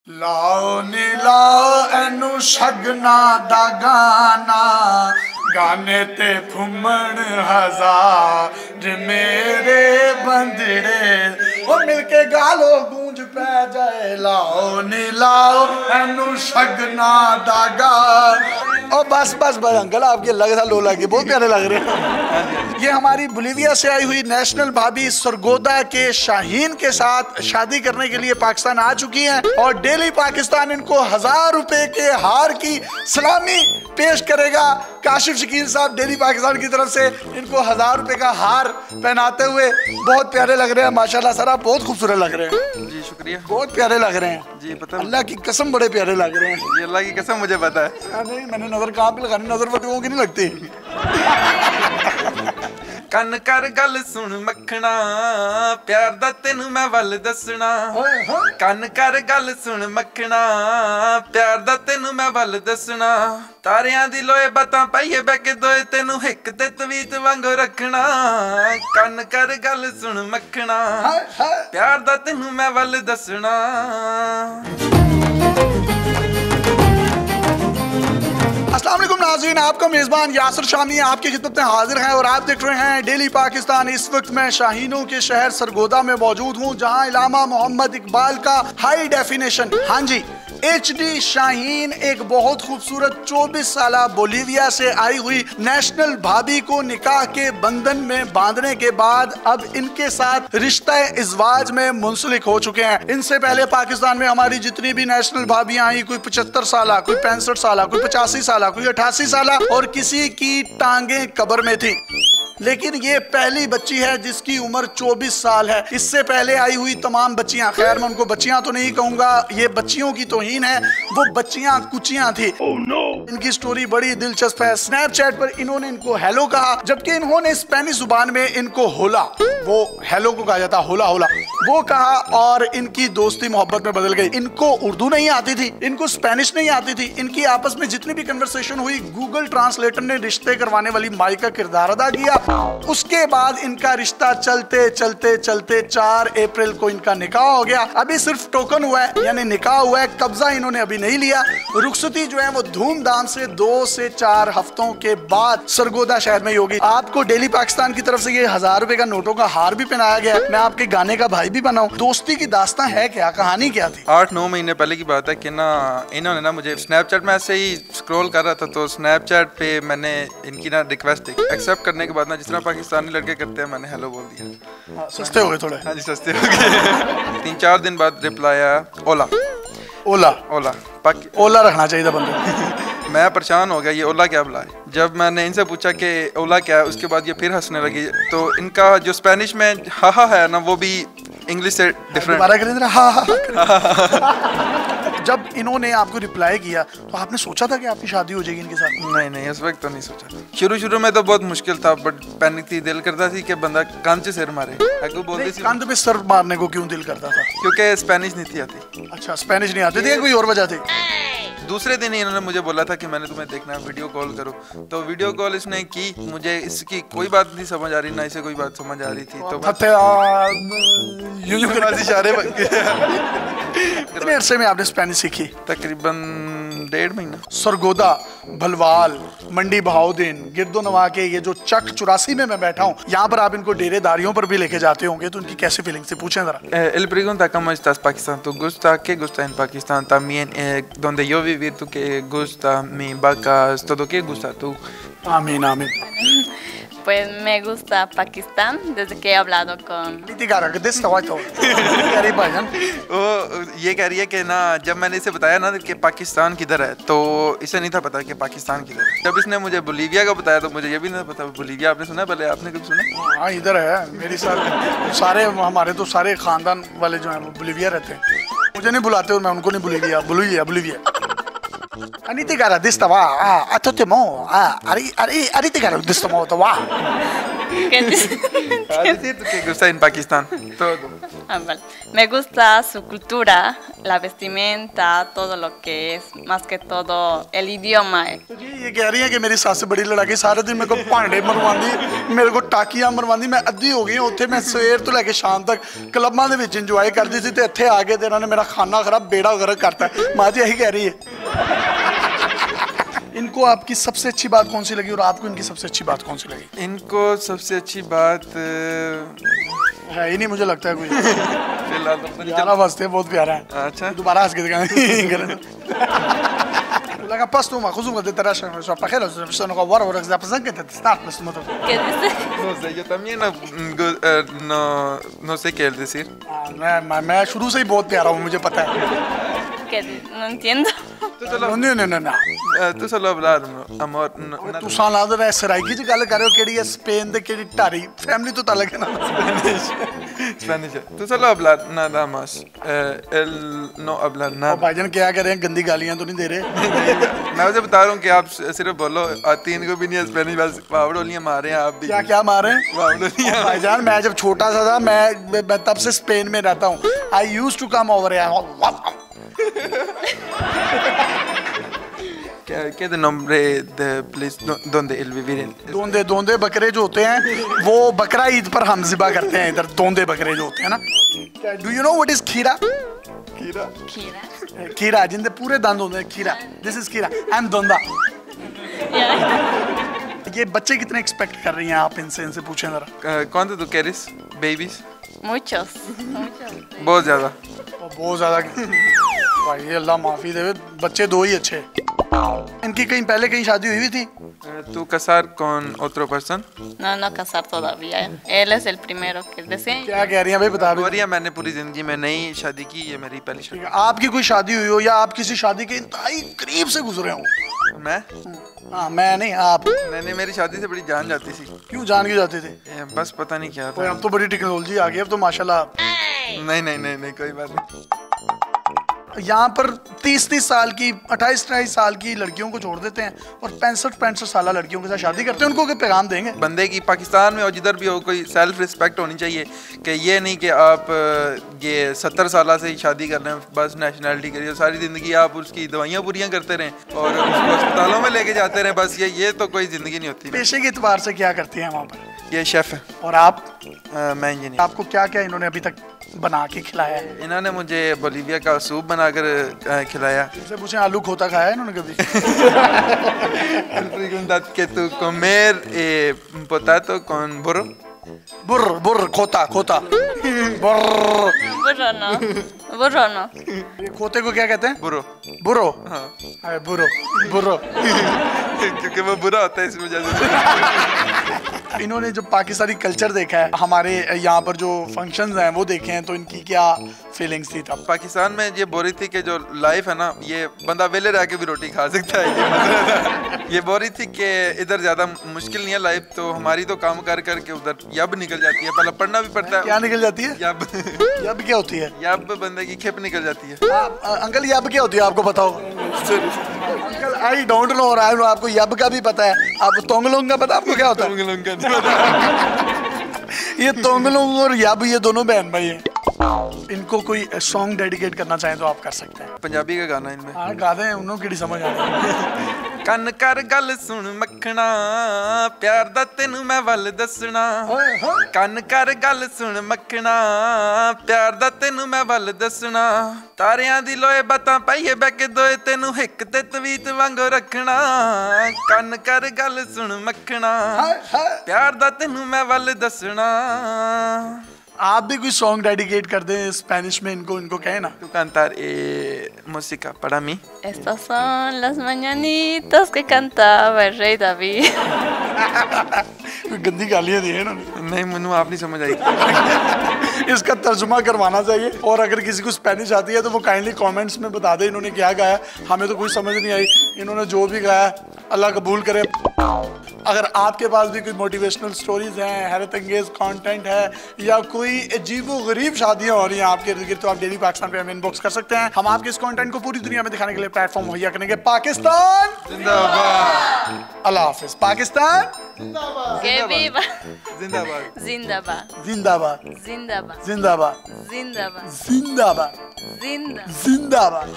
लाओ नी लाओ एनू शगना दा गाना गाने ते फुमण हजार मेरे बंदड़े ओ मिलके गालो गूंज पै जाए। लाओ नी लाओ एनू शगना दा गाना। और बस बस बस अंकल आपके लग था लो लगे बहुत प्यारे लग रहे हैं। ये हमारी बोलीविया से आई हुई नेशनल भाभी सरगोदा के शाहीन के साथ शादी करने के लिए पाकिस्तान आ चुकी हैं और डेली पाकिस्तान इनको 1000 रुपए के हार की सलामी पेश करेगा। काशिफ शकील साहब डेली पाकिस्तान की तरफ से इनको 1000 रुपए का हार पहनाते हुए बहुत प्यारे लग रहे हैं। माशाल्लाह सर आप बहुत खूबसूरत लग रहे हैं। जी शुक्रिया। बहुत प्यारे लग रहे हैं जी। पता अल्लाह की कसम बड़े प्यारे लग रहे हैं। ये अल्लाह की कसम मुझे पता है। नहीं मैंने नजर कहाँ पे लगानी, नजर बदुओं की नहीं लगती। ਕੰਨ ਕਰ ਗੱਲ ਸੁਣ ਮੱਖਣਾ ਪਿਆਰ ਦਾ ਤੈਨੂੰ ਮੈਂ ਵੱਲ ਦੱਸਣਾ। ਕੰਨ ਕਰ ਗੱਲ ਸੁਣ ਮੱਖਣਾ ਪਿਆਰ ਦਾ ਤੈਨੂੰ ਮੈਂ ਵੱਲ ਦੱਸਣਾ। ਤਾਰਿਆਂ ਦੀ ਲੋਏ ਬਾਤਾਂ ਪਾਈਏ ਬੈ ਕੇ ਦੋਏ ਤੈਨੂੰ ਹਿੱਕ ਤੇ ਤਵੀਤ ਵਾਂਗੂ ਰੱਖਣਾ। ਕੰਨ ਕਰ ਗੱਲ ਸੁਣ ਮੱਖਣਾ ਪਿਆਰ ਦਾ ਤੈਨੂੰ ਮੈਂ ਵੱਲ ਦੱਸਣਾ। अस्सलाम वालेकुम नाज़रीन, आपका मेज़बान यासिर शामी आपकी खिदमत में हाजिर है और आप देख रहे हैं डेली पाकिस्तान। इस वक्त मैं शाहीनों के शहर सरगोदा में मौजूद हूँ जहाँ इलामा मोहम्मद इकबाल का हाई डेफिनेशन, हाँ जी HD शाहीन, एक बहुत खूबसूरत 24 साला बोलीविया से आई हुई नेशनल भाभी को निकाह के बंधन में बांधने के बाद अब इनके साथ रिश्ता इज़वाज में मुंसलिक हो चुके हैं। इनसे पहले पाकिस्तान में हमारी जितनी भी नेशनल भाभियां आई, कोई 75 साला, कोई 65 साला, कोई 85 साला, कोई 88 साला और किसी की टांगे कब्र में थी, लेकिन ये पहली बच्ची है जिसकी उम्र 24 साल है। इससे पहले आई हुई तमाम बच्चियां, खैर मैं उनको बच्चियां तो नहीं कहूंगा, ये बच्चियों की तौहीन है, वो बच्चियां कुचियां थी। इनकी स्टोरी बड़ी दिलचस्प है। स्नैपचैट पर इन्होंने इनको हेलो कहा, जबकि इन्होंने स्पेनिश जुबान में इनको होला, वो हेलो को कहा जाता होला होला, वो कहा और इनकी दोस्ती मोहब्बत में बदल गई। इनको उर्दू नहीं आती थी, इनको स्पेनिश नहीं आती थी। इनकी आपस में जितनी भी कन्वर्सेशन हुई, गूगल ट्रांसलेटर ने रिश्ते करवाने वाली माई का किरदार अदा किया। उसके बाद इनका रिश्ता चलते चलते चलते 4 अप्रैल को इनका निकाह हो गया। अभी सिर्फ टोकन हुआ है, यानी निकाह हुआ है, कब्जा इन्होंने अभी नहीं लिया। रुखसती जो है वो धूमधाम से 2 से 4 हफ्तों के बाद सरगोदा शहर में ही होगी। आपको डेली पाकिस्तान की तरफ से ये 1000 रुपए का नोटों का हार भी पहनाया गया। मैं आपके गाने का भाई भी बना हूँ। दोस्ती की दास्तां है क्या, कहानी क्या थी? 8-9 महीने पहले की बात है कि ना इन्होंने ना मुझे स्नैपचैट में ऐसे ही स्क्रॉल कर रहा था तो स्नैपचैट पे मैंने इनकी ना रिक्वेस्ट एक्सेप्ट करने के बाद ना जिस तरह पाकिस्तानी लड़के करते हैं मैंने हेलो बोल दिया। सस्ते हो गए थोड़े? हाँ जी सस्ते हो गए। 3-4 दिन बाद रिप्लाई आया ओला ओला ओला ओला रखना चाहिए था बंदे। मैं परेशान हो गया, ये ओला क्या बुलाए। जब मैंने इनसे पूछा कि ओला क्या है, उसके बाद ये फिर हंसने लगी। तो इनका जो स्पेनिश में हा है ना, वो भी इंग्लिश से डिफरेंट। जब इन्होंने आपको रिप्लाई किया तो आपने सोचा था कि आपकी शादी हो जाएगी इनके साथ? नहीं उस वक्त तो नहीं सोचा था। शुरू में तो बहुत मुश्किल था, बट पैनिक थी, दिल करता थी कि बंदा कान से सिर मारे। कान पे सर मारने को क्यों दिल करता था? क्योंकि स्पेनिश नहीं थी आती। अच्छा स्पेनिश नहीं आती थी, कोई और वजह थी? दूसरे दिन ही इन्होंने मुझे बोला था कि मैंने तुम्हें देखना है, वीडियो कॉल करो। तो वीडियो कॉल इसने की, मुझे इसकी कोई बात नहीं समझ आ रही, ना इसे कोई बात समझ आ रही थी। तो इशारे कितने अरसे में आपने स्पेनिश सीखी? तकरीबन 1.5 महीना। सरगोदा, भलवाल, मंडी बहाउद्दीन, गिरदो नवा के ये जो चक 84 में मैं बैठा हूँ, यहाँ पर आप इनको डेरेदारियों पर भी लेके जाते होंगे, तो उनकी कैसी फीलिंग थी, पूछें जरा। Él pregunta cómo estás Pakistán, ¿tú gusta? ¿Qué gusta en Pakistán? También donde yo vivir, ¿tú qué gusta? Mi vacas, todo qué gusta tú? आमीन आमीन। Pues me gusta Pakistán desde que he hablado con... वो ये कह रही है कि ना जब मैंने इसे बताया ना कि पाकिस्तान किधर है, तो इसे नहीं था पता कि पाकिस्तान किधर है। जब इसने मुझे बोलीविया का बताया तो मुझे ये भी नहीं पता। बोलीविया आपने सुना? पहले आपने कभी सुना? हाँ इधर है, मेरी सारे हमारे तो सारे खानदान वाले जो हैं वो बोलीविया रहते हैं। मुझे नहीं बुलाते और मैं उनको नहीं Bolivia. Anite gara desta wa atotemo arite gara desta mo wa. ¿Qué decir que gusta en Pakistán? Todo. Vale. Me gusta su cultura, la vestimenta, todo lo que es, más que todo el idioma. तो जी ये कह रही है कि मेरी सस बड़ी लड़ाकी, सारे दिन मेरे को भांडे मरवाती, मेरे को टाकियां मरवाती, मैं अद्धी हो गई हूं उत्थे। मैं सवेर तो लेके शाम तक क्लबां दे विच इंजॉय करती थी, ते इत्थे आ के इन्होंने मेरा खाना खराब बेड़ा गर्क करता है। माँ जी यही कह रही है। इनको आपकी सबसे अच्छी बात कौन सी लगी और आपको इनकी सबसे अच्छी बात कौन सी लगी? इनको सबसे अच्छी बात है ही नहीं, मुझे लगता है कोई। फिलहाल तो प्यारा बसते बहुत प्यारा है। अच्छा दोबारा हंस के दिखाएं। Like aposto ma così de terra so pajero sono con war work da pasan que te start no motor. ¿Qué dice? No sé, yo también no sé qué decir. मैं शुरू से ही बहुत प्यारा हूँ, मुझे पता है। ¿Qué dice? No entiendo. No. तू solo hablar, amor. तू साला दे मैं सराइकी च गल कर रहे हो, केड़ी है स्पेन दे केड़ी टारी फैमिली तो अलग है ना। Spanish. Tú solo hablar nada más. Él no habla nada. भाईजान क्या कर रहे हैं, गंदी गालियां तो नहीं दे रहे? मैं उसे बता रहा हूँ कि आप सिर्फ बोलो, आती इनको भी नहीं स्पेनिश, बस वावड़ोलियाँ मारे हैं आप भी। क्या मारे हैं? वावड़ोलियाँ। भाईजान मैं जब छोटा सा था, मैं तब से स्पेन में रहता हूँ। I used to come over here. ¿Qué de nombre de place donde él vivir? दोंदे बकरे जो होते हैं वो बकरा ईद पर हम ज़िबा करते हैं इधर। दोंदे बकरे जो होते हैं ना। Do you know what is खीरा? Kira. Kira. खीरा जिनके पूरे दांत होते हैं, खीरा। This is खीरा। I'm दोंदा। Yeah. ये बच्चे कितने एक्सपेक्ट कर रही हैं आप इनसे पूछें जरा। ¿Cuánto tú quieres? Babies? Muchos. Muchos. बहुत ज़्यादा। बहुत ज़्यादा। भाई अल्लाह माफ़ी दे, बच्चे दो ही अच्छे। इनकी कहीं शादी हुई थी? ¿Tú casar con otro person? No casar todavía. Él es el primero que desea. क्या कह रही हैं भाई, बता और मैंने पूरी जिंदगी में नहीं शादी की, ये मेरी पहली शादी। आपकी कोई शादी हुई हो या आप किसी शादी के इंतहाई करीब से गुजरे हो? मैं? हाँ मैं नहीं, आप। नहीं, मेरी शादी से बड़ी जान जाती थी। क्यों जान क्यों जाते थे? बस पता नहीं क्या था। अब तो बड़ी टेक्नोलॉजी आ गई, अब तो माशाल्लाह। नहीं कोई बात नहीं। यहाँ पर 30 साल की 28 साल की लड़कियों को छोड़ देते हैं और 65 साल लड़कियों के साथ शादी करते हैं। उनको क्या पैगाम देंगे? बंदे की पाकिस्तान में और जिधर भी हो कोई सेल्फ रिस्पेक्ट होनी चाहिए, कि ये नहीं कि आप ये 70 साल से ही शादी कर रहे हैं, बस नेशनैलिटी करिए, सारी ज़िंदगी आप उसकी दवाइयाँ पूरियाँ करते रहें और उसको अस्पतालों में लेके जाते रहें, बस ये तो कोई ज़िंदगी नहीं होती। पेशे के एतबार से क्या करते हैं वहाँ पर? ये शेफ़ है। और आप? मैं इंजीनियर। आपको क्या इन्होंने अभी तक बना के खिलाया है? इन्होंने मुझे बोलीविया का सूप बनाकर खिलाया। इनसे पूछें आलू खोता खाया है इन्होंने कभी? que tú comer potato con burro? बुर्र खोता बुर्र। Burro no. ये खोते को क्या कहते हैं? बुरो। हाँ। अरे बुरो। क्योंकि वो बुरा होता है इस वजह से। इन्होंने जो पाकिस्तानी कल्चर देखा है, हमारे यहाँ पर जो फंक्शंस हैं वो देखे हैं, तो इनकी क्या फीलिंग्स थी तब? पाकिस्तान में ये बोल रही थी कि जो लाइफ है ना, ये बंदा वेले रह के भी रोटी खा सकता है। ये बोल रही थी कि इधर ज्यादा मुश्किल नहीं है लाइफ, तो हमारी तो काम कर करके उधर यब निकल जाती है। पहले पढ़ना भी पड़ता है। क्या निकल जाती है? यब क्या होती है? यब बंदे की खेप निकल जाती है। अंकल यब क्या होती है आपको बताओ? अंकल आई डोंट नो, और आपको यब का भी पता है। आप तोंगलोंग का पता आपको क्या होता है? तोंगलोंग का नहीं पता। ये तोंगलोंग और यब ये दोनों बहन भाई हैं। इनको कोई सॉन्ग डेडिकेट करना चाहें तो आप कर सकते हैं। पंजाबी का गाना इनमें। हाँ गा दें, उन्होंने की समझ आ रही। ਕੰਨ ਕਰ ਗੱਲ ਸੁਣ ਮੱਖਣਾ, ਪਿਆਰ ਦਾ ਤੈਨੂੰ ਮੈਂ ਵੱਲ ਦੱਸਣਾ। ਕੰਨ ਕਰ ਗੱਲ ਸੁਣ ਮੱਖਣਾ, ਪਿਆਰ ਦਾ ਤੈਨੂੰ ਮੈਂ ਵੱਲ ਦੱਸਣਾ। ਤਾਰਿਆਂ ਦੀ ਲੋਏ ਬਾਤਾਂ ਪਾਈਏ ਬਹਿ ਕੇ ਦੋਏ, ਤੈਨੂੰ ਹਿੱਕ ਤੇ ਤਵੀਤ ਵਾਂਗੂ ਰੱਖਣਾ। ਕੰਨ ਕਰ ਗੱਲ ਸੁਣ ਮੱਖਣਾ, ਪਿਆਰ ਦਾ ਤੈਨੂੰ ਮੈਂ ਵੱਲ ਦੱਸਣਾ। आप भी कोई सॉन्ग डेडिकेट कर दें स्पेनिश में, इनको कहें ना। Tú cantar música para mí. Estas son las mañanitas que cantaba el rey David. गंदी गालियाँ दी है इन्होंने। नहीं मनु, आप नहीं समझ आई। इसका तर्जुमा करवाना चाहिए, और अगर किसी को स्पेनिश आती है तो वो काइंडली कमेंट्स में बता दे इन्होंने क्या गाया। हमें तो कुछ समझ नहीं आई। इन्होंने जो भी गाया अल्लाह कबूल करे। अगर आपके पास भी कोई मोटिवेशनल स्टोरीज हैं, हैरत अंगेज कंटेंट है, या कोई अजीबो-गरीब शादियां हो रही हैं आपके इर्द-गिर्द, तो आप डेली पाकिस्तान पे हमें इनबॉक्स कर सकते हैं। हम आपके इस कंटेंट को पूरी दुनिया में दिखाने के लिए प्लेटफॉर्म मुहैया करेंगे। पाकिस्तान जिंदाबाद। अल्लाह हाफिज। Pakistan Que viva. जिंदाबाद। Zindabad. जिंदाबाद Zindabad. जिंदाबाद Zindabad. जिंदाबाद Zindabad. जिंदाबाद।